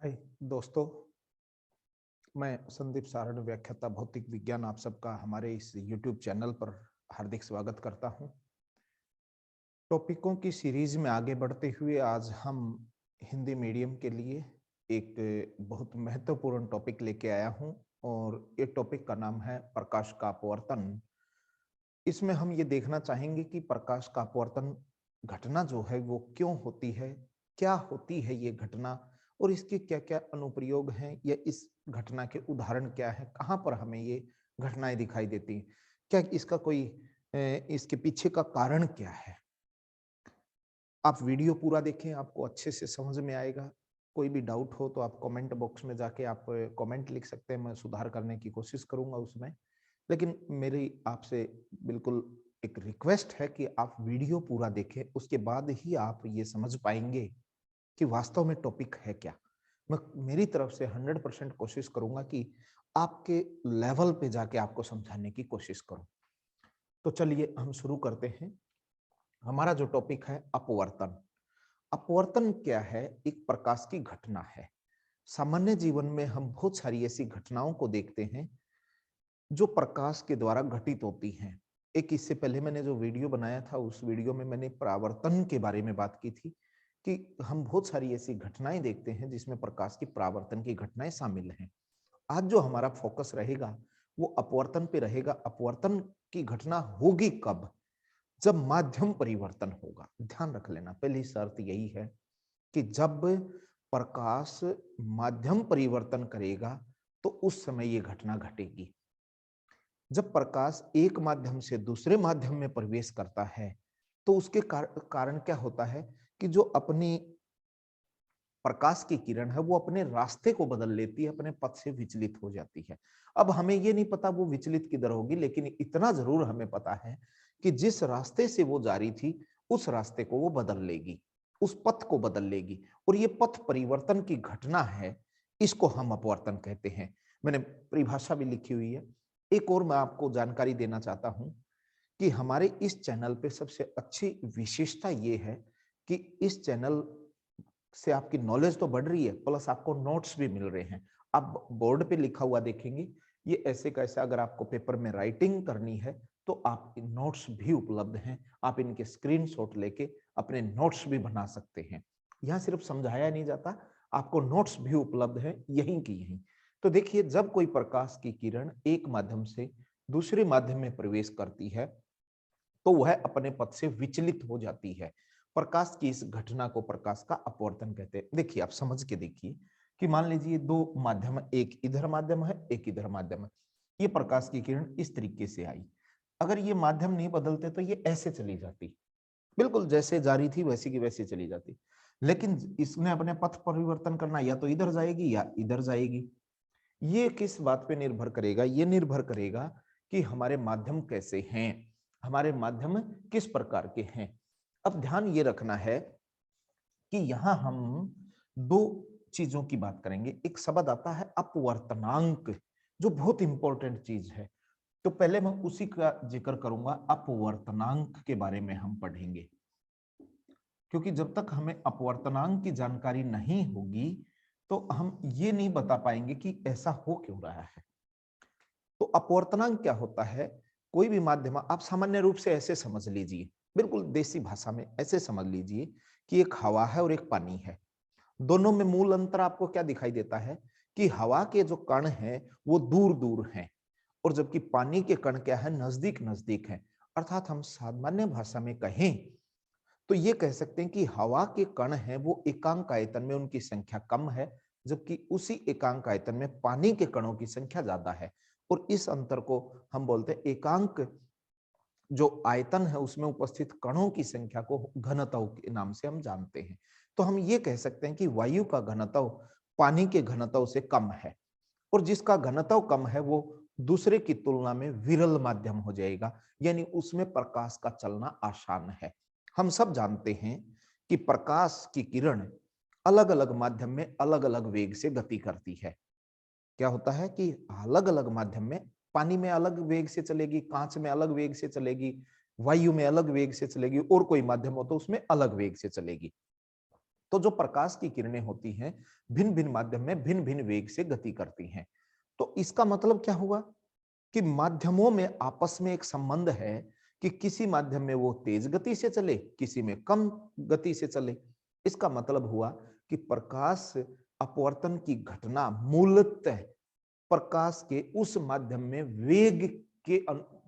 हाय दोस्तों, मैं संदीप सारण, व्याख्याता भौतिक विज्ञान, आप सबका हमारे इस YouTube चैनल पर हार्दिक स्वागत करता हूं। टॉपिकों की सीरीज में आगे बढ़ते हुए आज हम हिंदी मीडियम के लिए एक बहुत महत्वपूर्ण टॉपिक लेके आया हूं और ये टॉपिक का नाम है प्रकाश का अपवर्तन। इसमें हम ये देखना चाहेंगे कि प्रकाश का अपवर्तन घटना जो है वो क्यों होती है, क्या होती है ये घटना और इसके क्या-क्या अनुप्रयोग हैं या इस घटना के उदाहरण क्या है, कहाँ पर हमें ये घटनाएं दिखाई देती हैं, क्या इसका कोई इसके पीछे का कारण क्या है। आप वीडियो पूरा देखें, आपको अच्छे से समझ में आएगा। कोई भी डाउट हो तो आप कमेंट बॉक्स में जाके आप कमेंट लिख सकते हैं, मैं सुधार करने की कोशिश करूंगा उसमें। लेकिन मेरी आपसे बिल्कुल एक रिक्वेस्ट है कि आप वीडियो पूरा देखें, उसके बाद ही आप ये समझ पाएंगे कि वास्तव में टॉपिक है क्या। मैं मेरी तरफ से 100% कोशिश करूंगा कि आपके लेवल पे जाके आपको समझाने की कोशिश करूं। तो चलिए हम शुरू करते हैं। हमारा जो टॉपिक है अपवर्तन। अपवर्तन क्या है? एक प्रकाश की घटना है। सामान्य जीवन में हम बहुत सारी ऐसी घटनाओं को देखते हैं जो प्रकाश के द्वारा घटित होती हैं। एक इससे पहले मैंने जो वीडियो बनाया था, उस वीडियो में मैंने परावर्तन के बारे में बात की थी कि हम बहुत सारी ऐसी घटनाएं देखते हैं जिसमें प्रकाश की परावर्तन की घटनाएं शामिल हैं। आज जो हमारा फोकस रहेगा वो अपवर्तन पे रहेगा। अपवर्तन की घटना होगी कब? जब माध्यम परिवर्तन होगा। ध्यान रख लेना, पहली शर्त यही है कि जब प्रकाश माध्यम परिवर्तन करेगा तो उस समय ये घटना घटेगी। जब प्रकाश एक माध्यम से दूसरे माध्यम में प्रवेश करता है तो उसके कारण क्या होता है कि जो अपनी प्रकाश की किरण है वो अपने रास्ते को बदल लेती है, अपने पथ से विचलित हो जाती है। अब हमें ये नहीं पता वो विचलित किधर होगी, लेकिन इतना जरूर हमें पता है कि जिस रास्ते से वो जा रही थी उस रास्ते को वो बदल लेगी, उस पथ को बदल लेगी। और ये पथ परिवर्तन की घटना है, इसको हम अपवर्तन कहते हैं। मैंने परिभाषा भी लिखी हुई है। एक और मैं आपको जानकारी देना चाहता हूं कि हमारे इस चैनल पे सबसे अच्छी विशेषता ये है कि इस चैनल से आपकी नॉलेज तो बढ़ रही है, प्लस आपको नोट्स भी मिल रहे हैं। आप बोर्ड पे लिखा हुआ देखेंगे, ये ऐसे कैसे अगर आपको पेपर में राइटिंग करनी है तो आपके नोट्स भी उपलब्ध हैं। आप इनके स्क्रीनशॉट लेके अपने नोट्स भी बना सकते हैं। यहाँ सिर्फ समझाया नहीं जाता, आपको नोट्स भी उपलब्ध हैं यहीं की यहीं। तो देखिए, जब कोई प्रकाश की किरण एक माध्यम से दूसरे माध्यम में प्रवेश करती है तो वह अपने पथ से विचलित हो जाती है। प्रकाश की इस घटना को प्रकाश का अपवर्तन कहते हैं। देखिए, आप समझ के देखिए कि मान लीजिए दो माध्यम है, एक इधर माध्यम है, एक इधर माध्यम है। ये प्रकाश की किरण इस तरीके से आई। अगर ये माध्यम नहीं बदलते तो ये ऐसे चली जाती, बिल्कुल जैसे जा रही थी वैसी की वैसी चली जाती। लेकिन इसने अपने पथ परिवर्तन करना, या तो इधर जाएगी या इधर जाएगी। ये किस बात पे निर्भर करेगा? ये निर्भर करेगा कि हमारे माध्यम कैसे हैं, हमारे माध्यम किस प्रकार के हैं। अब ध्यान ये रखना है कि यहां हम दो चीजों की बात करेंगे। एक शब्द आता है अपवर्तनांक, जो बहुत इंपॉर्टेंट चीज है। तो पहले मैं उसी का जिक्र करूंगा, अपवर्तनांक के बारे में हम पढ़ेंगे, क्योंकि जब तक हमें अपवर्तनांक की जानकारी नहीं होगी तो हम ये नहीं बता पाएंगे कि ऐसा हो क्यों रहा है। तो अपवर्तनांक क्या होता है? कोई भी माध्यम आप सामान्य रूप से ऐसे समझ लीजिए, बिल्कुल देसी भाषा में ऐसे समझ लीजिए कि एक हवा है और एक पानी है। दोनों में मूल अंतर आपको क्या दिखाई देता है कि हवा के जो कण हैं वो दूर दूर हैं, और जबकि पानी के कण क्या है, नजदीक नजदीक हैं। अर्थात हम सामान्य भाषा में कहें तो ये कह सकते हैं कि हवा के कण हैं वो एकांक आयतन में उनकी संख्या कम है, जबकि उसी एकांक आयतन में पानी के कणों की संख्या ज्यादा है। और इस अंतर को हम बोलते हैं एकांक जो आयतन है उसमें उपस्थित कणों की संख्या को घनत्व के नाम से हम जानते हैं। तो हम ये कह सकते हैं कि वायु का घनत्व पानी के घनत्व से कम है, और जिसका घनत्व कम है वो दूसरे की तुलना में विरल माध्यम हो जाएगा, यानी उसमें प्रकाश का चलना आसान है। हम सब जानते हैं कि प्रकाश की किरण अलग अलग माध्यम में अलग अलग वेग से गति करती है। क्या होता है कि अलग अलग माध्यम में, पानी में अलग वेग से चलेगी, कांच में अलग वेग से चलेगी, वायु में अलग वेग से चलेगी, और कोई माध्यम हो तो उसमें अलग वेग से चलेगी। तो जो प्रकाश की किरणें होती हैं भिन्न भिन्न माध्यम में भिन्न भिन्न वेग से गति करती हैं। तो इसका मतलब क्या हुआ कि माध्यमों में आपस में एक संबंध है कि किसी माध्यम में वो तेज गति से चले, किसी में कम गति से चले। इसका मतलब हुआ कि प्रकाश अपवर्तन की घटना मूलतः प्रकाश के उस माध्यम में वेग के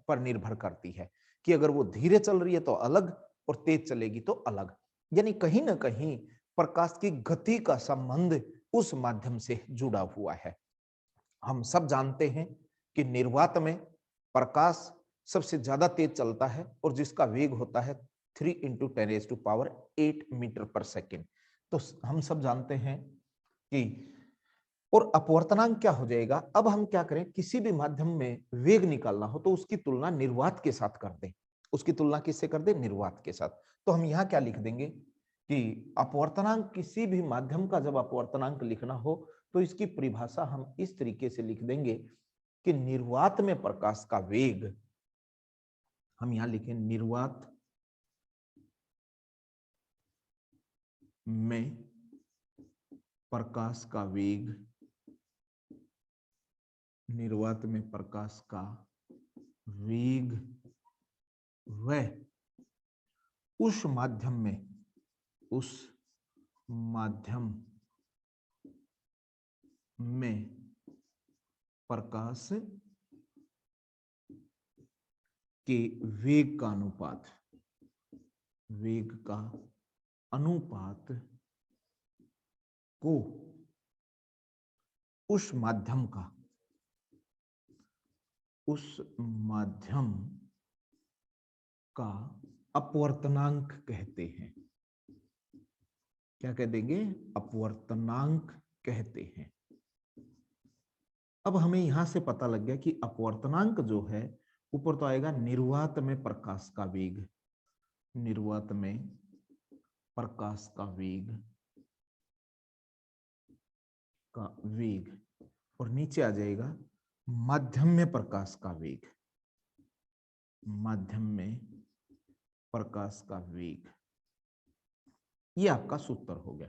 पर निर्भर करती है कि अगर वो धीरे चल रही है तो अलग और तेज चलेगी तो अलग। यानी कहीं ना कहीं प्रकाश की गति का संबंध उस माध्यम से जुड़ा हुआ है। हम सब जानते हैं कि निर्वात में प्रकाश सबसे ज्यादा तेज चलता है और जिसका वेग होता है 3 × 10⁸ मीटर पर सेकेंड। तो हम सब जानते हैं कि और अपवर्तनांक क्या हो जाएगा। अब हम क्या करें, किसी भी माध्यम में वेग निकालना हो तो उसकी तुलना निर्वात के साथ कर दें। उसकी तुलना किससे कर दें? निर्वात के साथ। तो हम यहाँ क्या लिख देंगे कि अपवर्तनांक, किसी भी माध्यम का जब अपवर्तनांक लिखना हो तो इसकी परिभाषा हम इस तरीके से लिख देंगे कि निर्वात में प्रकाश का वेग, हम यहां लिखें निर्वात में प्रकाश का वेग, निर्वात में प्रकाश का वेग वह उस माध्यम में प्रकाश के वेग का अनुपात को उस माध्यम का अपवर्तनांक कहते हैं। क्या कह देंगे? अपवर्तनांक कहते हैं। अब हमें यहां से पता लग गया कि अपवर्तनांक जो है ऊपर तो आएगा निर्वात में प्रकाश का वेग, निर्वात में प्रकाश का वेग और नीचे आ जाएगा माध्यम में प्रकाश का वेग, माध्यम में प्रकाश का वेग। ये आपका सूत्र हो गया।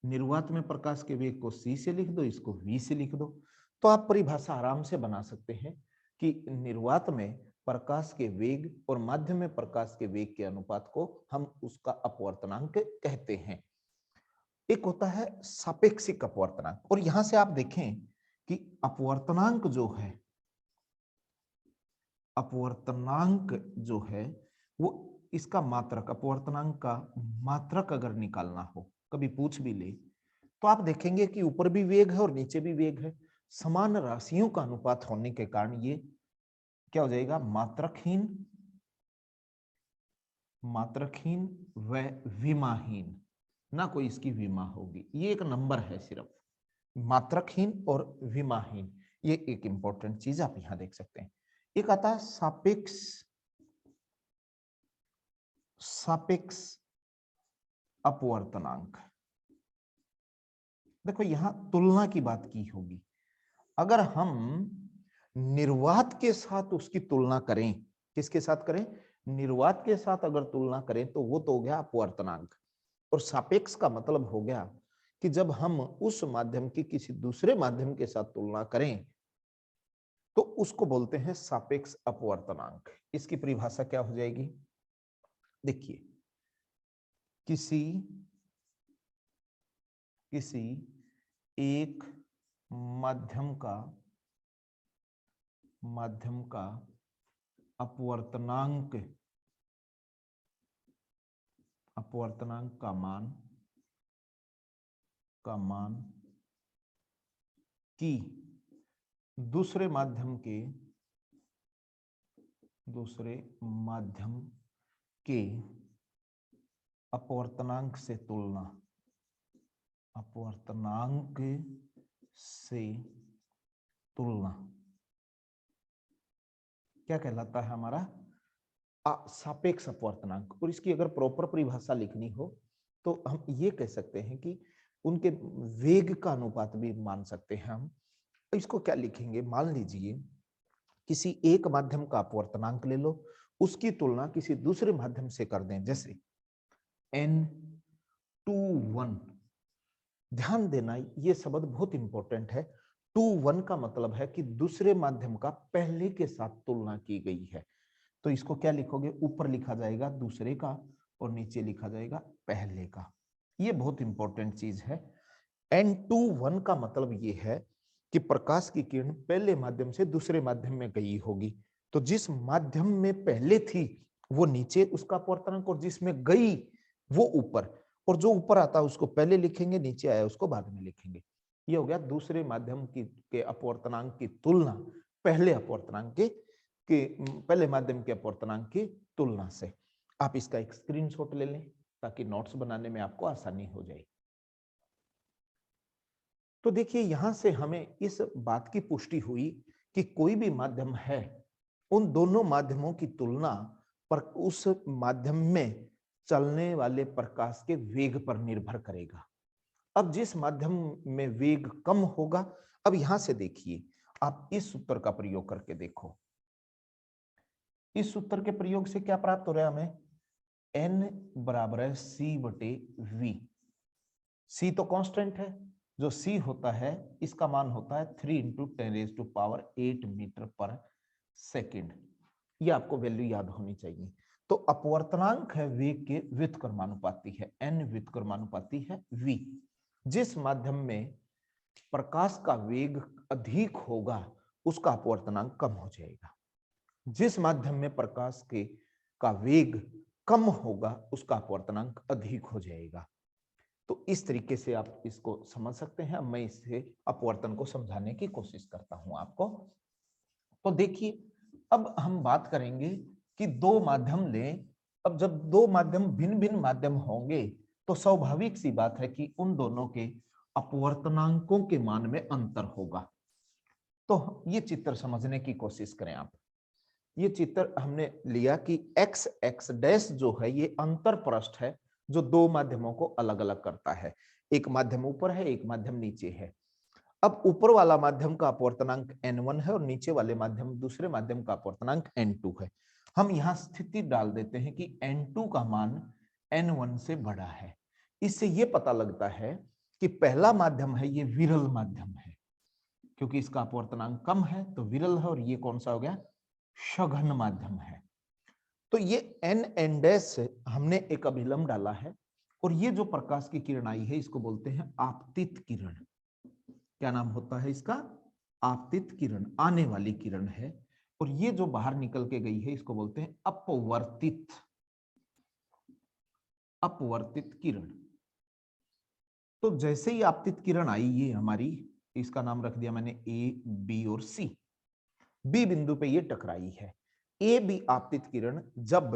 निर्वात में प्रकाश के वेग को c से लिख दो, इसको v से लिख दो, तो आप परिभाषा आराम से बना सकते हैं कि निर्वात में प्रकाश के वेग और माध्यम में प्रकाश के वेग के अनुपात को हम उसका अपवर्तनांक कहते हैं। एक होता है सापेक्षिक अपवर्तनांक, और यहां से आप देखें कि अपवर्तनांक जो है वो इसका मात्रक, अपवर्तनांक का मात्रक अगर निकालना हो, कभी पूछ भी ले, तो आप देखेंगे कि ऊपर भी वेग है और नीचे भी वेग है। समान राशियों का अनुपात होने के कारण ये क्या हो जाएगा? मात्रकहीन व विमाहीन, ना कोई इसकी विमा होगी। ये एक नंबर है सिर्फ, मात्रकहीन और विमाहीन। ये एक इंपॉर्टेंट चीज आप यहां देख सकते हैं। एक आता है सापेक्ष अपवर्तनांक। देखो यहां तुलना की बात की होगी। अगर हम निर्वात के साथ उसकी तुलना करें, किसके साथ करें? निर्वात के साथ अगर तुलना करें तो वो तो हो गया अपवर्तनांक, और सापेक्ष का मतलब हो गया कि जब हम उस माध्यम की किसी दूसरे माध्यम के साथ तुलना करें तो उसको बोलते हैं सापेक्ष अपवर्तनांक। इसकी परिभाषा क्या हो जाएगी? देखिए, किसी एक माध्यम का अपवर्तनांक का मान कि दूसरे माध्यम के अपवर्तनांक से तुलना क्या कहलाता है? हमारा सापेक्ष अपवर्तनांक। और इसकी अगर प्रॉपर परिभाषा लिखनी हो तो हम ये कह सकते हैं कि उनके वेग का अनुपात भी मान सकते हैं हम। इसको क्या लिखेंगे? मान लीजिए किसी एक माध्यम का अपवर्तनांक ले लो, उसकी तुलना किसी दूसरे माध्यम से कर दें, जैसे n21 ध्यान देना, ये शब्द बहुत इंपॉर्टेंट है। 2:1 का मतलब है कि दूसरे माध्यम का पहले के साथ तुलना की गई है। तो इसको क्या लिखोगे, ऊपर लिखा जाएगा दूसरे का और नीचे लिखा जाएगा पहले का। ये बहुत इंपॉर्टेंट चीज है। N21 का मतलब ये है कि प्रकाश की किरण पहले माध्यम से दूसरे माध्यम में गई होगी। तो जिस माध्यम में पहले थी वो नीचे उसका अपवर्तनांक, और जिसमें गई वो ऊपर, और जो ऊपर आता है उसको पहले लिखेंगे, नीचे आया उसको बाद में लिखेंगे। ये हो गया दूसरे माध्यम के अपवर्तनांक की तुलना पहले अपवर्तनांक के पहले माध्यम के अपवर्तनांक की तुलना से। आप इसका एक स्क्रीनशॉट ले लें ताकि नोट्स बनाने में आपको आसानी हो जाए। तो देखिए, यहां से हमें इस बात की पुष्टि हुई कि कोई भी माध्यम है, उन दोनों माध्यमों की तुलना पर उस माध्यम में चलने वाले प्रकाश के वेग पर निर्भर करेगा। अब जिस माध्यम में वेग कम होगा, अब यहां से देखिए, आप इस सूत्र का प्रयोग करके देखो। इस सूत्र के प्रयोग से क्या प्राप्त हो रहा है हमें, n बराबर है c/v। c तो कांस्टेंट है, जो c होता है इसका मान होता है 3 × 10⁸ मीटर पर सेकेंड। ये आपको वैल्यू याद होनी चाहिए। तो अपवर्तनांक है वेग के व्युत्क्रमानुपाती है, n व्युत्क्रमानुपाती है v। जिस माध्यम में प्रकाश का वेग अधिक होगा उसका अपवर्तनांक कम हो जाएगा, जिस माध्यम में प्रकाश का वेग कम होगा उसका अपवर्तनांक अधिक हो जाएगा। तो इस तरीके से आप इसको समझ सकते हैं। मैं इससे अपवर्तन को समझाने की कोशिश करता हूं आपको। तो देखिए, अब हम बात करेंगे कि दो माध्यम लें। अब जब दो माध्यम भिन्न भिन्न माध्यम होंगे तो स्वाभाविक सी बात है कि उन दोनों के अपवर्तनांकों के मान में अंतर होगा। तो ये चित्र समझने की कोशिश करें आप। ये चित्र हमने लिया कि x x डैश जो है ये अंतर पृष्ठ है जो दो माध्यमों को अलग अलग करता है। एक माध्यम ऊपर है, एक माध्यम नीचे है। अब ऊपर वाला माध्यम का अपवर्तनांक n1 है और नीचे वाले माध्यम दूसरे माध्यम का अपवर्तनांक n2 है। हम यहाँ स्थिति डाल देते हैं कि n2 का मान n1 से बड़ा है। इससे ये पता लगता है कि पहला माध्यम है ये विरल माध्यम है, क्योंकि इसका अपवर्तनांक कम है तो विरल है, और ये कौन सा हो गया, सघन माध्यम है। तो ये n डैश से हमने एक अभिलंब डाला है, और ये जो प्रकाश की किरण आई है इसको बोलते हैं आपतित किरण। क्या नाम होता है इसका, आपतित किरण, आने वाली किरण है। और ये जो बाहर निकल के गई है इसको बोलते हैं अपवर्तित किरण। तो जैसे ही आपतित किरण आई ये हमारी, इसका नाम रख दिया मैंने ए, बी और सी। बी बिंदु पे ये टकराई है। ए बी आपतित किरण जब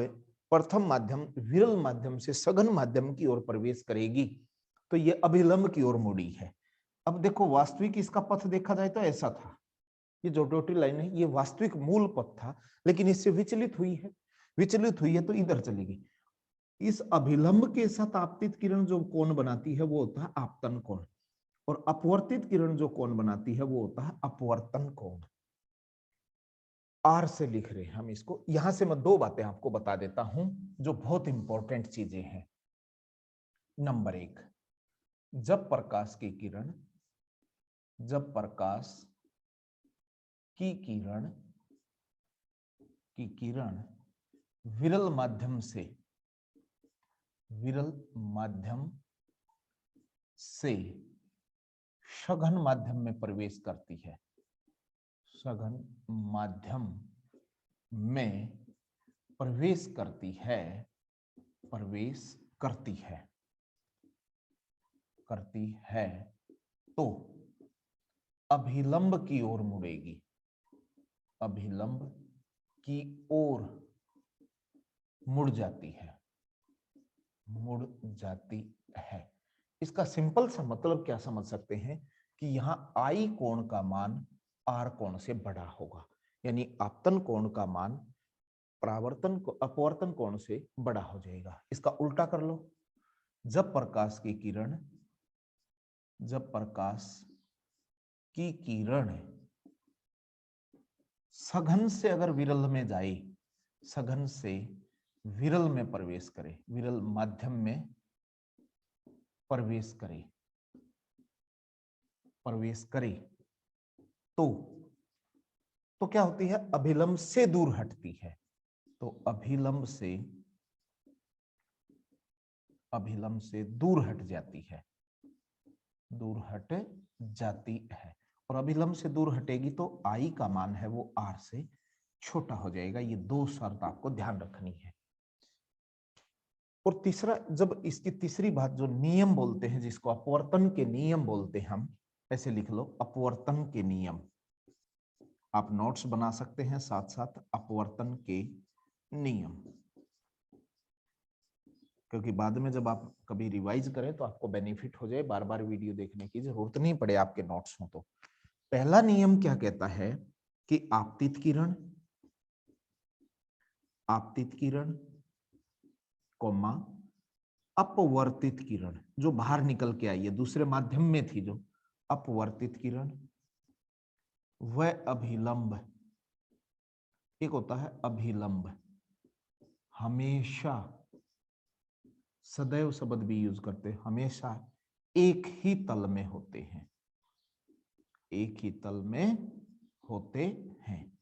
प्रथम माध्यम विरल माध्यम से सघन माध्यम की ओर प्रवेश करेगी तो ये अभिलंब की ओर मुड़ी है। अब देखो, वास्तविक इसका पथ देखा जाए तो ऐसा था, ये जो डॉटेड लाइन है ये वास्तविक मूल पथ था, लेकिन इससे विचलित हुई है तो इधर चलेगी। इस अभिलंब के साथ आपतित किरण जो कोण बनाती है वो होता है आपतन कोण, और अपवर्तित किरण जो कोण बनाती है वो होता है अपवर्तन कोण। आर से लिख रहे हैं हम इसको। यहां से मैं दो बातें आपको बता देता हूं जो बहुत इंपॉर्टेंट चीजें हैं। नंबर 1, जब प्रकाश की किरण विरल माध्यम से सघन माध्यम में प्रवेश करती है, सघन माध्यम में प्रवेश करती है तो अभिलंब की ओर मुड़ेगी, अभिलंब की ओर मुड़ जाती है। इसका सिंपल सा मतलब क्या समझ सकते हैं कि यहां आई कोण का मान आर कोण से बड़ा होगा, यानी आपतन कोण का मान अपवर्तन कोण से बड़ा हो जाएगा। इसका उल्टा कर लो, जब प्रकाश की किरण सघन से अगर विरल में जाए, सघन से विरल में प्रवेश करे, विरल माध्यम में प्रवेश करे, प्रवेश करे तो क्या होती है, अभिलंब से दूर हटती है। तो अभिलंब से दूर हट जाती है, दूर हट जाती है। और अभिलंब से दूर हटेगी तो आई का मान है वो आर से छोटा हो जाएगा। ये दो शर्त आपको ध्यान रखनी है। और तीसरा, जब इसकी तीसरी बात जो नियम बोलते हैं, जिसको अपवर्तन के नियम बोलते हैं, हम ऐसे लिख लो, अपवर्तन के नियम। आप नोट्स बना सकते हैं साथ साथ, अपवर्तन के नियम, क्योंकि बाद में जब आप कभी रिवाइज करें तो आपको बेनिफिट हो जाए, बार बार वीडियो देखने की जरूरत नहीं पड़े आपके नोट्स हो तो। पहला नियम क्या कहता है कि आपतित किरण कोमा अपवर्तित किरण जो बाहर निकल के आई है, दूसरे माध्यम में थी जो, अपवर्तित किरण वह अभिलंब, एक होता है अभिलंब, हमेशा, सदैव शब्द भी यूज करते हैं, हमेशा एक ही तल में होते हैं, एक ही तल में होते हैं।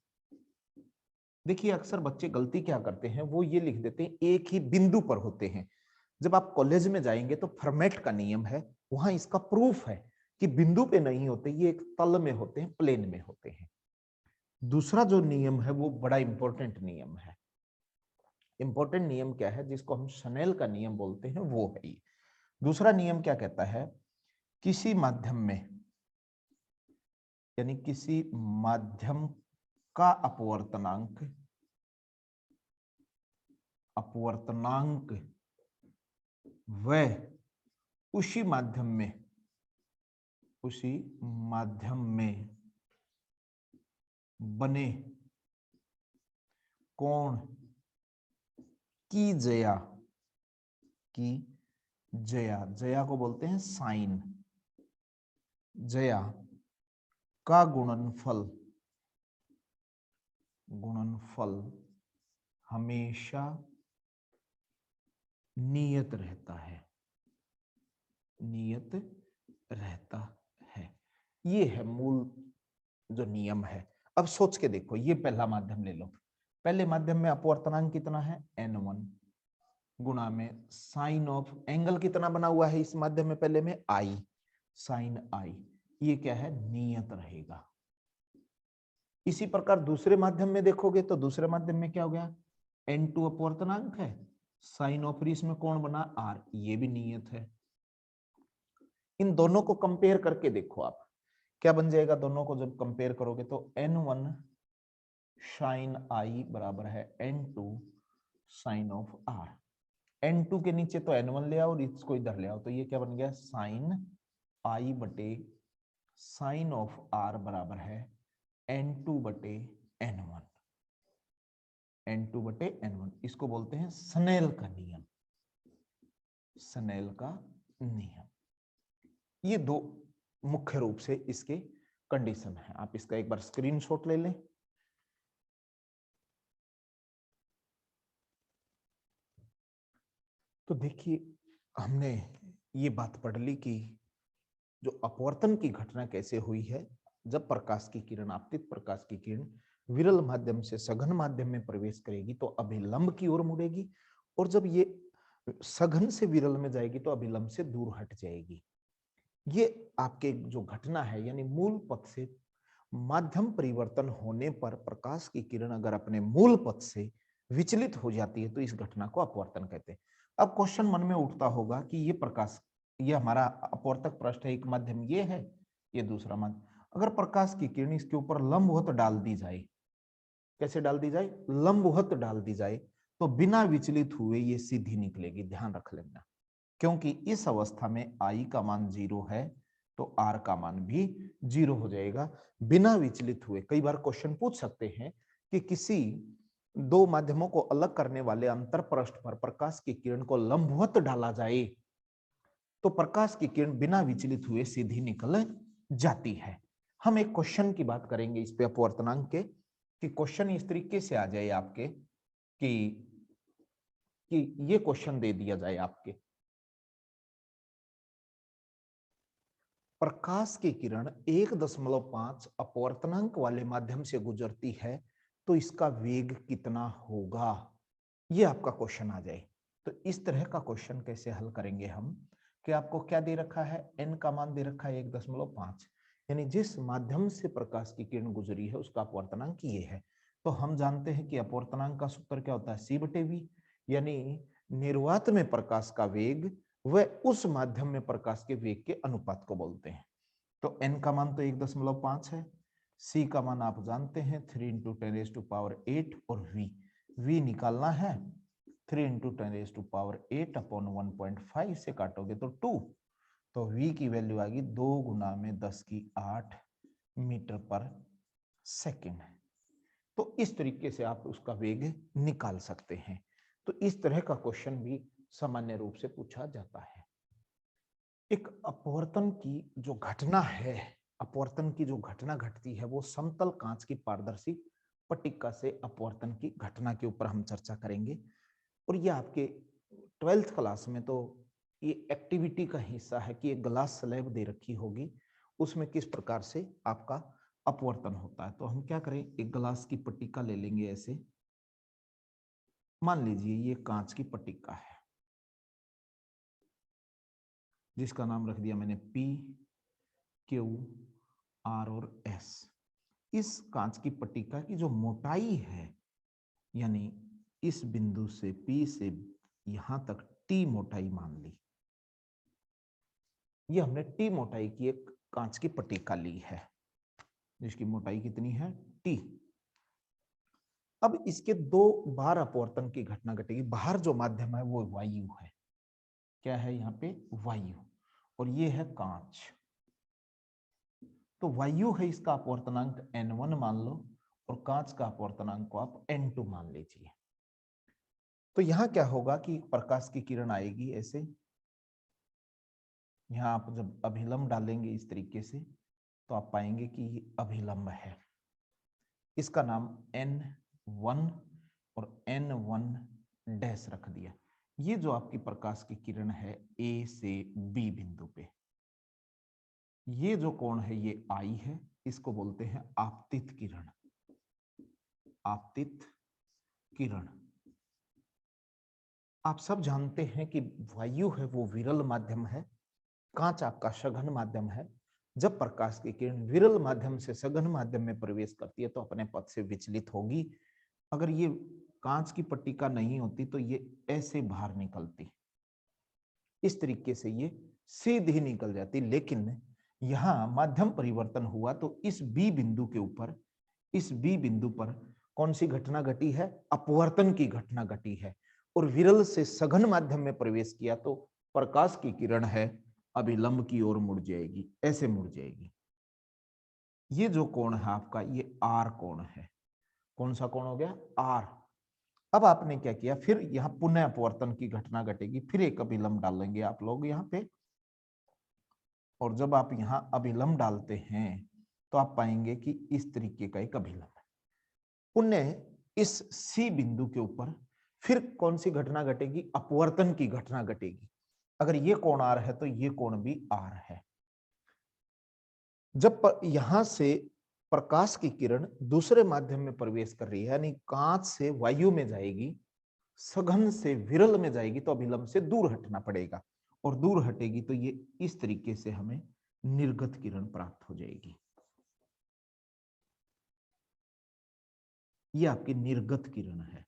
देखिए अक्सर बच्चे गलती क्या करते हैं, वो ये लिख देते हैं एक ही बिंदु पर होते हैं। जब आप कॉलेज में जाएंगे तो फॉर्मेट का नियम है, वहां इसका प्रूफ है कि बिंदु पे नहीं होते, ये एक तल में होते हैं, प्लेन में होते हैं। दूसरा जो नियम है वो बड़ा इंपॉर्टेंट नियम है। इंपॉर्टेंट नियम क्या है, जिसको हम शनेल का नियम बोलते हैं, वो है ये। दूसरा नियम क्या कहता है, किसी माध्यम में, यानी किसी माध्यम का अपवर्तनांक वह उसी माध्यम में बने कोण की जया को बोलते हैं साइन, जया का गुणनफल हमेशा नियत रहता है। ये है मूल जो नियम है। अब सोच के देखो, ये पहला माध्यम ले लो, पहले माध्यम में अपवर्तनांक कितना है, n1 गुणा में साइन ऑफ एंगल कितना बना हुआ है इस माध्यम में, पहले में i, साइन i, ये क्या है, नियत रहेगा। इसी प्रकार दूसरे माध्यम में देखोगे तो दूसरे माध्यम में क्या हो गया, n2 अपवर्तनांक है, साइन ऑफ इसमें कोण बना r, ये भी नियत है। इन दोनों को कंपेयर करके देखो आप, क्या बन जाएगा, दोनों को जब कंपेयर करोगे तो n1 साइन i बराबर है n2 sign of r। n2 के नीचे तो n1 ले आओ और इसको इधर ले आओ, तो ये क्या बन गया, साइन i बटे साइन ऑफ r बराबर है n2 बटे n1, n2 बटे n1। इसको बोलते हैं स्नेल का नियम, स्नेल का नियम। ये दो मुख्य रूप से इसके कंडीशन है। आप इसका एक बार स्क्रीनशॉट ले लें। तो देखिए हमने ये बात पढ़ ली कि जो अपवर्तन की घटना कैसे हुई है, जब प्रकाश की किरण, आपतित प्रकाश की किरण विरल माध्यम से सघन माध्यम में प्रवेश करेगी तो अभिलंब की ओर मुड़ेगी, और जब ये सघन से विरल में जाएगी तो अभिलंब से दूर हट जाएगी। ये आपके जो घटना है, यानी मूल पथ से माध्यम परिवर्तन होने पर प्रकाश की किरण अगर अपने मूल पथ से विचलित हो जाती है तो इस घटना को अपवर्तन कहते हैं। अब क्वेश्चन मन में उठता होगा कि ये प्रकाश, ये हमारा अपवर्तक पृष्ठ है, एक माध्यम ये है, ये दूसरा माध्यम, अगर प्रकाश की किरण इसके ऊपर लंबवत डाल दी जाए, कैसे डाल दी जाए, लंबवत डाल दी जाए, तो बिना विचलित हुए ये सीधी निकलेगी, ध्यान रख लेना। क्योंकि इस अवस्था में आई का मान 0 है तो आर का मान भी 0 हो जाएगा, बिना विचलित हुए। कई बार क्वेश्चन पूछ सकते हैं कि किसी दो माध्यमों को अलग करने वाले अंतर पृष्ठ पर प्रकाश की किरण को लंबवत डाला जाए तो प्रकाश की किरण बिना विचलित हुए सीधी निकल जाती है। हम एक क्वेश्चन की बात करेंगे इस पे अपवर्तनांक के, कि क्वेश्चन इस तरीके से आ जाए आपके कि ये क्वेश्चन दे दिया जाए आपके प्रकाश की किरण 1.5 अपवर्तनांक वाले माध्यम से गुजरती है तो इसका वेग कितना होगा, ये आपका क्वेश्चन आ जाए। तो इस तरह का क्वेश्चन कैसे हल करेंगे हम कि आपको क्या दे रखा है, n का मान दे रखा है 1.5, यानी जिस माध्यम से प्रकाश की किरण गुजरी है उसका अपवर्तनांक ये है। तो हम जानते हैं कि अपवर्तनांक का सूत्र क्या होता है, c/v, यानी निर्वात में प्रकाश का वेग वह उस माध्यम में प्रकाश के वेग के अनुपात को बोलते हैं। तो n का मान तो 1.5 है, c का मान आप जानते हैं 3 × 10⁸ और v निकालना है 3 × 10⁸ अपॉन 1.5 से काटोगे तो 2, तो v की वैल्यू आएगी 2 × 10⁸ मीटर पर सेकेंड। तो इस तरीके से आप उसका वेग निकाल सकते हैं। तो इस तरह का क्वेश्चन भी सामान्य रूप से पूछा जाता है। एक अपवर्तन की जो घटना है, अपवर्तन की जो घटना घटती है वो समतल कांच की पारदर्शी पट्टिका से अपवर्तन की घटना के ऊपर हम चर्चा करेंगे। और ये आपके 12th क्लास में तो ये एक्टिविटी का हिस्सा है कि एक ग्लास स्लैब दे रखी होगी, उसमें किस प्रकार से आपका अपवर्तन होता है। तो हम क्या करें, एक ग्लास की पट्टिका ले लेंगे ऐसे, मान लीजिए ये कांच की पट्टिका है जिसका नाम रख दिया मैंने P, Q, R और S। इस कांच की पट्टिका की जो मोटाई है, यानी इस बिंदु से P से यहां तक T मोटाई मान ली, ये हमने T मोटाई की एक कांच की पट्टिका ली है जिसकी मोटाई कितनी है T। अब इसके 2 बार अपवर्तन की घटना घटेगी। बाहर जो माध्यम है वो वायु है, क्या है यहाँ पे, वायु, और ये है कांच। तो वायु है, इसका अपवर्तनांक n1 मान लो और कांच का अपवर्तनांक को आप n2 मान लीजिए। तो यहां क्या होगा कि प्रकाश की किरण आएगी ऐसे, यहां आप जब अभिलंब डालेंगे इस तरीके से तो आप पाएंगे कि ये अभिलंब है, इसका नाम n1 और n1 डैश रख दिया। ये जो आपकी प्रकाश की किरण है A से B बिंदु पे, ये जो कोण है ये I है, इसको बोलते हैं आपतित किरण। आपतित किरण, आप सब जानते हैं कि वायु है वो विरल माध्यम है, कांच आपका सघन माध्यम है। जब प्रकाश की किरण विरल माध्यम से सघन माध्यम में प्रवेश करती है तो अपने पथ से विचलित होगी। अगर ये कांच की पट्टिका नहीं होती तो ये ऐसे बाहर निकलती, इस तरीके से ये सीधी निकल जाती। लेकिन यहां माध्यम परिवर्तन हुआ तो इस बी बिंदु के ऊपर, इस बी बिंदु पर कौन सी घटना घटी है, अपवर्तन की घटना घटी है, और विरल से सघन माध्यम में प्रवेश किया तो प्रकाश की किरण है अभिलंब की ओर मुड़ जाएगी, ऐसे मुड़ जाएगी। ये जो कोण है आपका ये आर कोण है। कौन सा कोण हो गया, आर। अब आपने क्या किया, फिर यहां पुनः अपवर्तन की घटना घटेगी, फिर एक अभिलंब डालेंगे आप लोग यहां पे, और जब आप यहां अभिलंब डालते हैं तो आप पाएंगे कि इस तरीके का एक अभिलंब है। पुनः इस सी बिंदु के ऊपर फिर कौन सी घटना घटेगी, अपवर्तन की घटना घटेगी। अगर ये कोण आर है तो ये कोण भी आर है। जब यहां से प्रकाश की किरण दूसरे माध्यम में प्रवेश कर रही है, यानी कांच से वायु में जाएगी, सघन से विरल में जाएगी, तो अभिलंब से दूर हटना पड़ेगा, और दूर हटेगी तो ये इस तरीके से हमें निर्गत किरण प्राप्त हो जाएगी। ये आपकी निर्गत किरण है,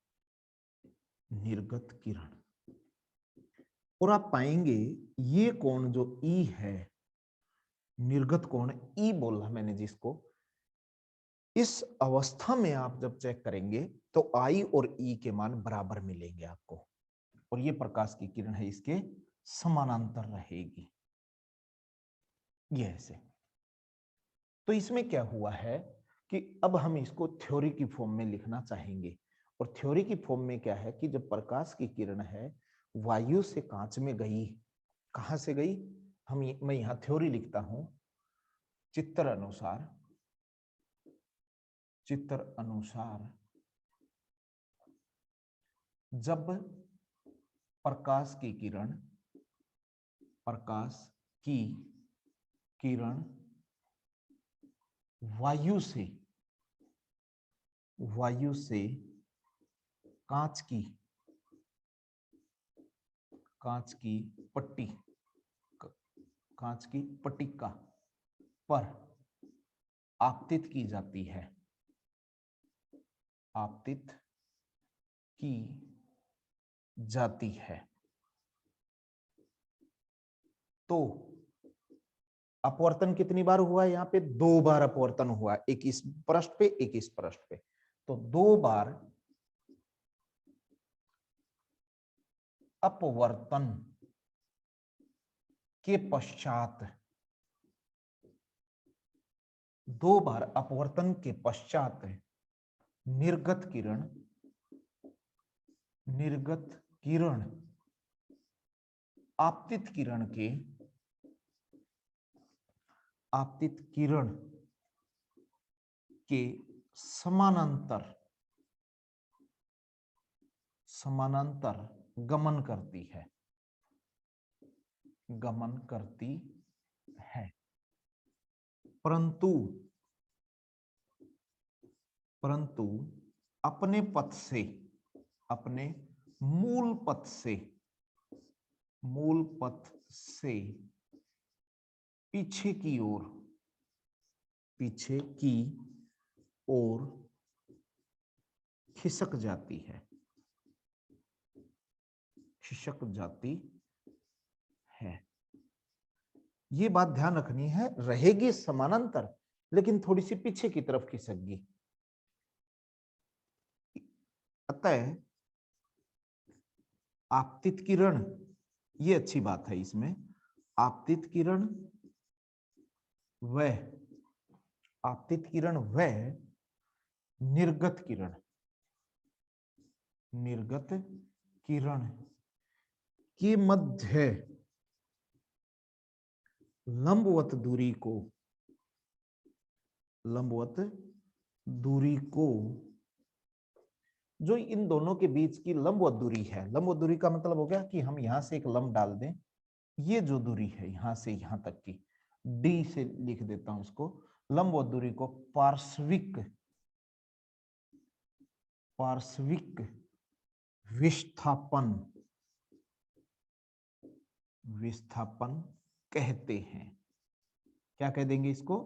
निर्गत किरण। और आप पाएंगे ये कोण जो ई है, निर्गत कोण ई बोला मैंने जिसको, इस अवस्था में आप जब चेक करेंगे तो आई और ई के मान बराबर मिलेंगे आपको, और ये प्रकाश की किरण है इसके समानांतर रहेगी, ये ऐसे। तो इसमें क्या हुआ है कि अब हम इसको थ्योरी की फॉर्म में लिखना चाहेंगे, और थ्योरी की फॉर्म में क्या है कि जब प्रकाश की किरण है वायु से कांच में गई, कहां से गई, मैं यहां थ्योरी लिखता हूं, चित्र अनुसार, चित्र अनुसार जब प्रकाश की किरण, प्रकाश की किरण वायु से कांच की पट्टिका पर आपतित की जाती है तो अपवर्तन कितनी बार हुआ है? यहाँ पे 2 बार अपवर्तन हुआ, एक इस पृष्ठ पे एक इस पृष्ठ पे, तो 2 बार अपवर्तन के पश्चात, 2 बार अपवर्तन के पश्चात निर्गत किरण आपतित किरण के समानांतर गमन करती है परंतु अपने मूल पथ से पीछे की ओर खिसक जाती है। ये बात ध्यान रखनी है, रहेगी समानांतर लेकिन थोड़ी सी पीछे की तरफ खिसकगी। अतः आपतित किरण, ये अच्छी बात है इसमें, आपतित किरण व निर्गत किरण के मध्य लंबवत दूरी को जो इन दोनों के बीच की लंबवत दूरी है, लंबवत दूरी का मतलब हो गया कि हम यहां से एक लंब डाल दें, ये जो दूरी है यहां से यहां तक की, डी से लिख देता हूं इसको, लंबवत दूरी को पार्श्विक विस्थापन कहते हैं। क्या कह देंगे इसको?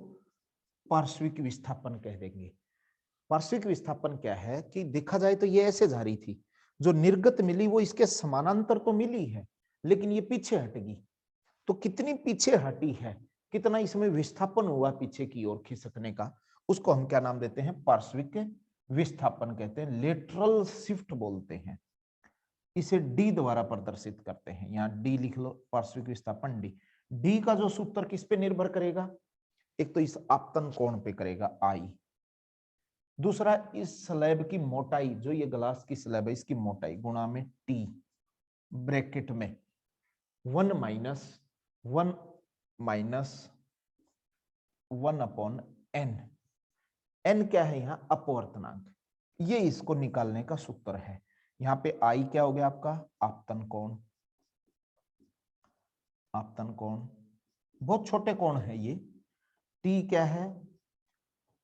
पार्श्विक विस्थापन कह देंगे। पार्श्विक विस्थापन क्या है कि देखा जाए तो ये ऐसे जा रही थी, जो निर्गत मिली वो इसके समानांतर तो मिली है लेकिन ये पीछे हटेगी, तो कितनी पीछे हटी है, कितना इसमें विस्थापन हुआ पीछे की ओर खिसकने का, उसको हम क्या नाम देते हैं? पार्श्विक विस्थापन कहते हैं, लेटरल शिफ्ट बोलते हैं। इसे डी द्वारा प्रदर्शित करते हैं, यहाँ डी लिख लो, पार्श्विक विस्थापन डी। डी का जो सूत्र किस पे निर्भर करेगा? एक तो इस आपतन कोण पे करेगा आई, दूसरा इस स्लैब की मोटाई, जो ये ग्लास की स्लैब है इसकी मोटाई गुणा में टी, ब्रैकेट में 1 अपॉन एन। एन क्या है यहाँ? अपवर्तनांक। ये इसको निकालने का सूत्र है। यहाँ पे आई क्या हो गया आपका? आपतन कोण, बहुत छोटे कोण है ये। टी क्या है?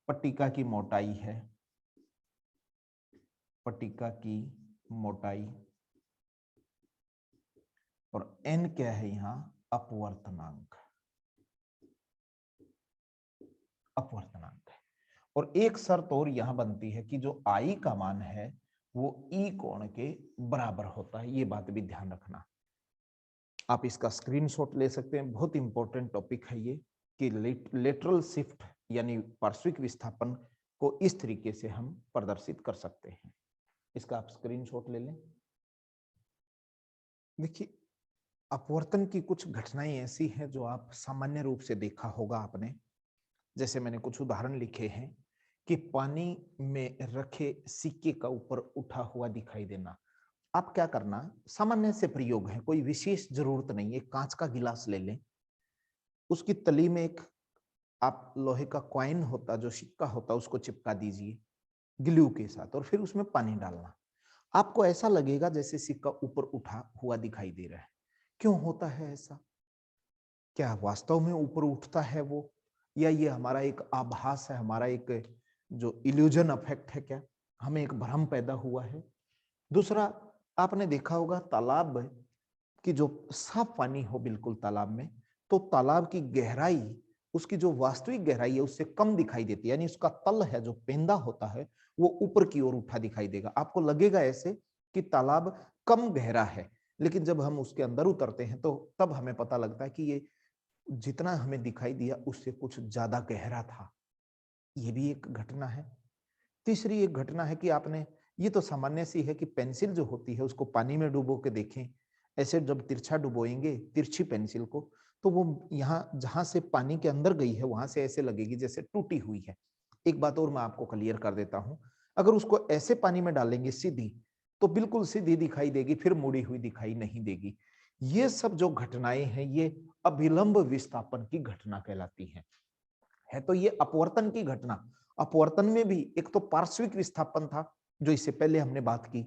पट्टिका की मोटाई है, और एन क्या है यहाँ? अपवर्तनांक है। और एक शर्त और यहां बनती है कि जो आई का मान है वो ई कोण के बराबर होता है, ये बात भी ध्यान रखना। आप इसका स्क्रीनशॉट ले सकते हैं, बहुत इंपॉर्टेंट टॉपिक है ये कि लेटरल शिफ्ट यानी पार्श्विक विस्थापन को इस तरीके से हम प्रदर्शित कर सकते हैं। इसका आप स्क्रीनशॉट ले लें। देखिए, अपवर्तन की कुछ घटनाएं ऐसी हैं जो आप सामान्य रूप से देखा होगा आपने, जैसे मैंने कुछ उदाहरण लिखे हैं कि पानी में रखे सिक्के का ऊपर उठा हुआ दिखाई देना। आप क्या करना, सामान्य से प्रयोग है, कोई विशेष जरूरत नहीं है। कांच का गिलास ले लें, उसकी तली में एक आप लोहे का कॉइन होता, जो सिक्का होता, उसको चिपका दीजिए ग्लू के साथ, और फिर उसमें पानी डालना। आपको ऐसा लगेगा जैसे सिक्का ऊपर उठा हुआ दिखाई दे रहा है। क्यों होता है ऐसा? क्या वास्तव में ऊपर उठता है वो, या ये हमारा एक आभास है, हमारा एक जो इल्यूजन इफेक्ट है, क्या हमें एक भ्रम पैदा हुआ है। दूसरा, आपने देखा होगा तालाब कि जो साफ पानी हो बिल्कुल तालाब में, तो तालाब की गहराई, उसकी जो वास्तविक गहराई है उससे कम दिखाई देती है, यानी उसका तल है जो पेंदा होता है वो ऊपर की ओर उठा दिखाई देगा। आपको लगेगा ऐसे कि तालाब कम गहरा है, लेकिन जब हम उसके अंदर उतरते हैं तो तब हमें पता लगता है कि ये जितना हमें दिखाई दिया उससे कुछ ज्यादा गहरा था। ये भी एक घटना है। तीसरी एक घटना है कि आपने, ये तो सामान्य सी है कि पेंसिल जो होती है उसको पानी में डुबो के देखें, ऐसे जब तिरछा डुबोएंगे तिरछी पेंसिल को, तो वो यहाँ जहां से पानी के अंदर गई है वहां से ऐसे लगेगी जैसे टूटी हुई है। एक बात और मैं आपको क्लियर कर देता हूं, अगर उसको ऐसे पानी में डालेंगे सीधी, तो बिल्कुल सीधी दिखाई देगी, फिर मुड़ी हुई दिखाई नहीं देगी। ये सब जो घटनाएं हैं ये अभिलंब विस्थापन की घटना कहलाती है तो ये अपवर्तन की घटना। अपवर्तन में भी एक तो पार्श्विक विस्थापन था, जो इससे पहले हमने बात की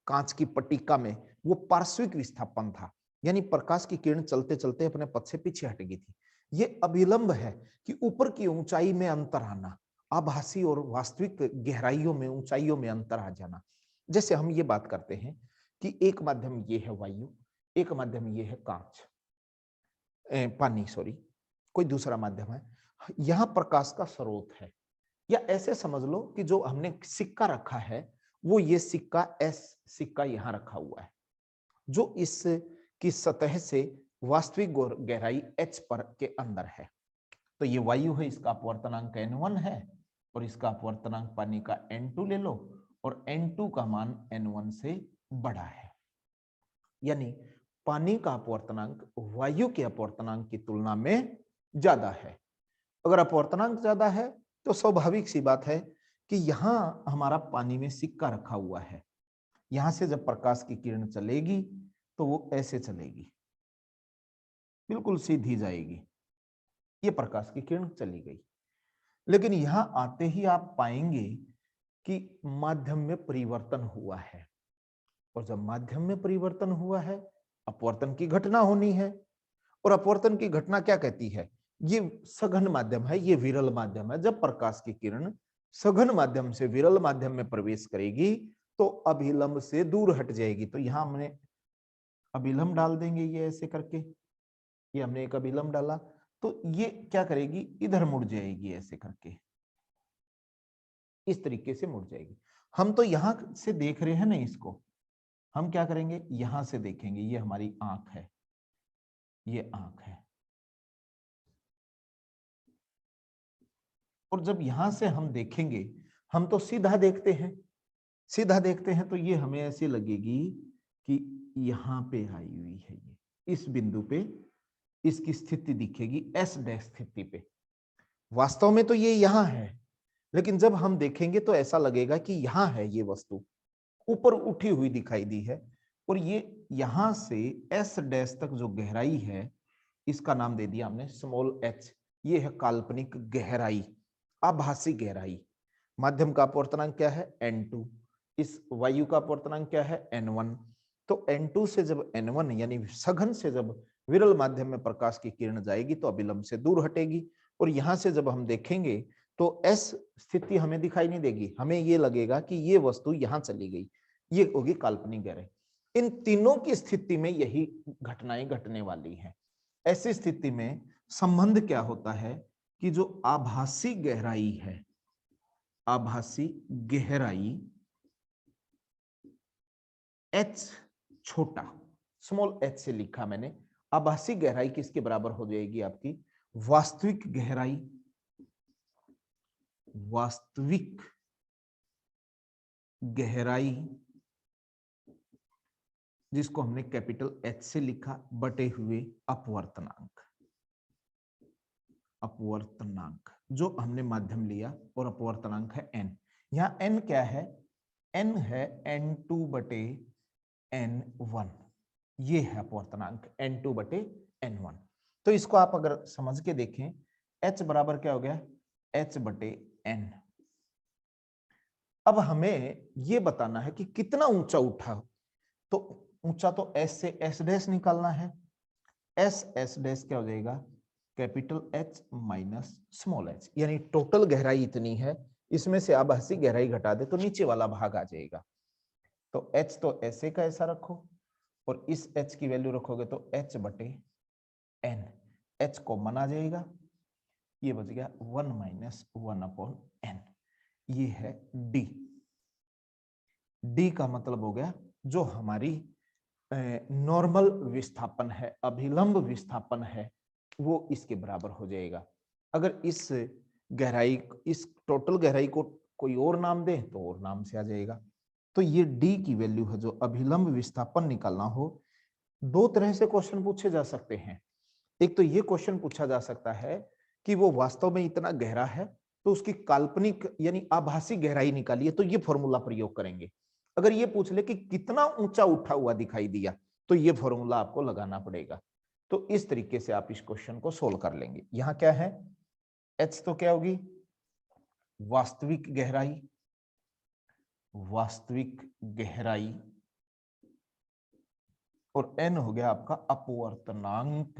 कांच की पट्टिका में, वो पार्श्विक विस्थापन था, यानी प्रकाश की किरण चलते चलते अपने पथ से पीछे हट गई थी। ये अभिलंब है कि ऊपर की ऊंचाई में अंतर आना, आभासी और वास्तविक गहराइयों में, ऊंचाइयों में अंतर आ जाना। जैसे हम ये बात करते हैं कि एक माध्यम ये है वायु, एक माध्यम ये है कांच, पानी, सॉरी, कोई दूसरा माध्यम है, यहां प्रकाश का स्रोत है। या ऐसे समझ लो कि जो हमने सिक्का रखा है वो ये सिक्का एस सिक्का यहां रखा हुआ है, जो इस की सतह से वास्तविक गहराई एच पर के अंदर है। तो ये वायु है, इसका अपवर्तनांक n1 है, और इसका अपवर्तनांक पानी का n2 ले लो, और n2 का मान n1 से बड़ा है। यानी पानी का अपवर्तनांक वायु के अपवर्तनांक की तुलना में ज्यादा है। अगर अपवर्तनांक ज्यादा है तो स्वाभाविक सी बात है कि यहां हमारा पानी में सिक्का रखा हुआ है, यहां से जब प्रकाश की किरण चलेगी तो वो ऐसे चलेगी, बिल्कुल सीधी जाएगी, ये प्रकाश की किरण चली गई। लेकिन यहां आते ही आप पाएंगे कि माध्यम में परिवर्तन हुआ है, और जब माध्यम में परिवर्तन हुआ है अपवर्तन की घटना होनी है। और अपवर्तन की घटना क्या कहती है, ये सघन माध्यम है, ये विरल माध्यम है। जब प्रकाश की किरण सघन माध्यम से विरल माध्यम में प्रवेश करेगी तो अभिलंब से दूर हट जाएगी। तो यहां हमने अभिलंब डाल देंगे, ये ऐसे करके, ये हमने एक अभिलंब डाला, तो ये क्या करेगी, इधर मुड़ जाएगी ऐसे करके, इस तरीके से मुड़ जाएगी। हम तो यहां से देख रहे हैं ना इसको, हम क्या करेंगे, यहां से देखेंगे, ये हमारी आंख है, ये आंख है, और जब यहां से हम देखेंगे, हम तो सीधा देखते हैं, सीधा देखते हैं तो ये हमें ऐसे लगेगी कि यहां पे आई हुई है, ये इस बिंदु पे इसकी स्थिति दिखेगी एस डैश स्थिति पे। वास्तव में तो ये यहां है, लेकिन जब हम देखेंगे तो ऐसा लगेगा कि यहां है ये वस्तु, ऊपर उठी हुई दिखाई दी है। और ये यहां से एस डैश तक जो गहराई है, इसका नाम दे दिया हमने स्मॉल एच। ये है काल्पनिक गहराई, आभासी गहराई। माध्यम का अपवर्तनांक क्या है, n2। इस वायु का अपवर्तनांक क्या है, n1। तो n2 से जब n1 यानी सघन से जब विरल माध्यम में प्रकाश की किरण जाएगी तो अभिलंब से दूर हटेगी, और यहां से जब हम देखेंगे तो एस स्थिति हमें दिखाई नहीं देगी, हमें ये लगेगा कि ये वस्तु यहां चली गई, ये होगी काल्पनिक गहराई। इन तीनों की स्थिति में यही घटनाएं घटने वाली हैं। ऐसी स्थिति में संबंध क्या होता है कि जो आभासी गहराई है, आभासी गहराई h छोटा, स्मॉल h से लिखा मैंने, आभासी गहराई किसके बराबर हो जाएगी आपकी, वास्तविक गहराई, वास्तविक गहराई जिसको हमने कैपिटल H से लिखा, बटे हुए अपवर्तनांक, अपवर्तनांक जो हमने माध्यम लिया, और अपवर्तनांक है n। यहां n क्या है, n है n2 बटे n1, ये है अपवर्तनांक n2 बटे n1। तो इसको आप अगर समझ के देखें, h बराबर क्या हो गया, h बटे n। अब हमें ये बताना है कि कितना ऊंचा उठा, तो ऊंचा तो s से s डैश निकालना है, एस एस डैश क्या हो जाएगा, capital H minus small H, यानी टोटल गहराई इतनी है, इसमें से आभासी गहराई घटा दे तो नीचे वाला भाग आ जाएगा। तो एच तो ऐसे का ऐसा रखो और इस एच की वैल्यू रखोगे तो एच बटे एन, एच कॉमन आ जाएगा, ये बच गया 1 माइनस 1/n, ये है डी। डी का मतलब हो गया जो हमारी नॉर्मल विस्थापन है, अभिलंब विस्थापन है, वो इसके बराबर हो जाएगा। अगर इस गहराई, इस टोटल गहराई को कोई और नाम दे तो और नाम से आ जाएगा। तो ये डी की वैल्यू है। जो अभिलंब विस्थापन निकालना हो, दो तरह से क्वेश्चन पूछे जा सकते हैं। एक तो ये क्वेश्चन पूछा जा सकता है कि वो वास्तव में इतना गहरा है तो उसकी काल्पनिक यानी आभासी गहराई निकालिए, तो ये फॉर्मूला प्रयोग करेंगे। अगर ये पूछ ले कि कितना ऊंचा उठा हुआ दिखाई दिया, तो ये फॉर्मूला आपको लगाना पड़ेगा। तो इस तरीके से आप इस क्वेश्चन को सोल्व कर लेंगे। यहां क्या है, एच तो क्या होगी, वास्तविक गहराई, वास्तविक गहराई, और एन हो गया आपका अपवर्तनांक।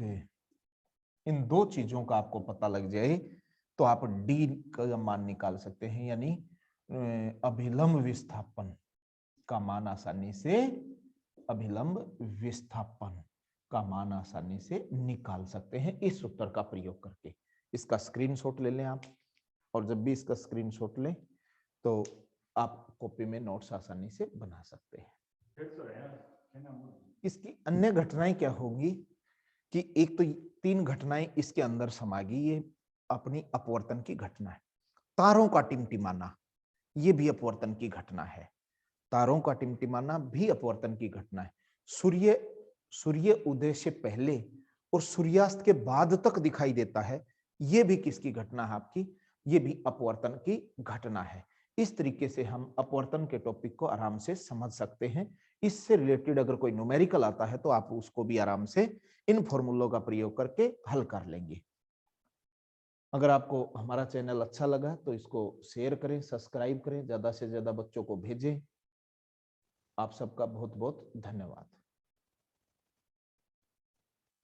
इन दो चीजों का आपको पता लग जाए तो आप डी का मान निकाल सकते हैं, यानी अभिलंब विस्थापन का मान आसानी से, अभिलंब विस्थापन का मान आसानी से निकाल सकते हैं इस सूत्र का प्रयोग करके। इसका स्क्रीनशॉट ले लें आप, और जब भी इसका स्क्रीनशॉट लें तो आप कॉपी में नोट्स आसानी से बना सकते हैं। इसकी अन्य घटनाएं क्या होंगी कि एक तो 3 घटनाएं इसके अंदर समा गई, ये अपनी अपवर्तन की घटना है। तारों का टिमटिमाना, ये भी अपवर्तन की घटना है। तारों का टिमटिमाना भी अपवर्तन की घटना है। सूर्य उदय से पहले और सूर्यास्त के बाद तक दिखाई देता है, ये भी किसकी घटना है आपकी, ये भी अपवर्तन की घटना है। इस तरीके से हम अपवर्तन के टॉपिक को आराम से समझ सकते हैं। इससे रिलेटेड अगर कोई न्यूमेरिकल आता है तो आप उसको भी आराम से इन फॉर्मूलों का प्रयोग करके हल कर लेंगे। अगर आपको हमारा चैनल अच्छा लगा तो इसको शेयर करें, सब्सक्राइब करें, ज्यादा से ज्यादा बच्चों को भेजें। आप सबका बहुत बहुत धन्यवाद।